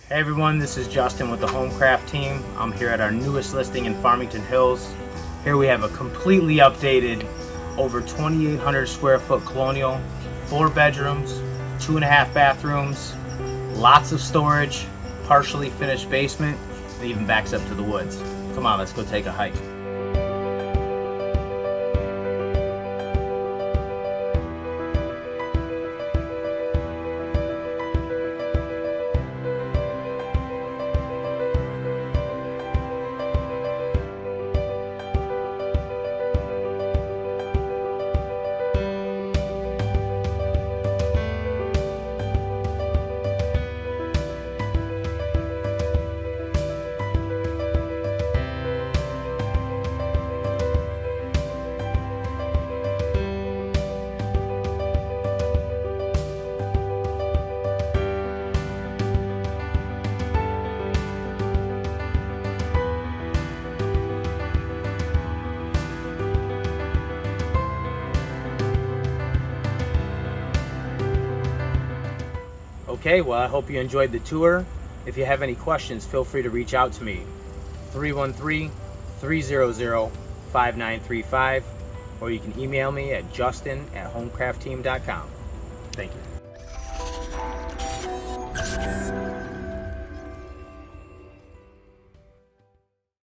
Hey everyone, this is Justin with the Homecraft team. I'm here at our newest listing in Farmington Hills. Here we have a completely updated, over 2,800 square foot colonial, 4 bedrooms, 2.5 bathrooms, lots of storage, partially finished basement, and even backs up to the woods. Come on, let's go take a hike. Okay, well, I hope you enjoyed the tour. If you have any questions, feel free to reach out to me. 313-300-5935, or you can email me at justin@homecraftteam.com. Thank you.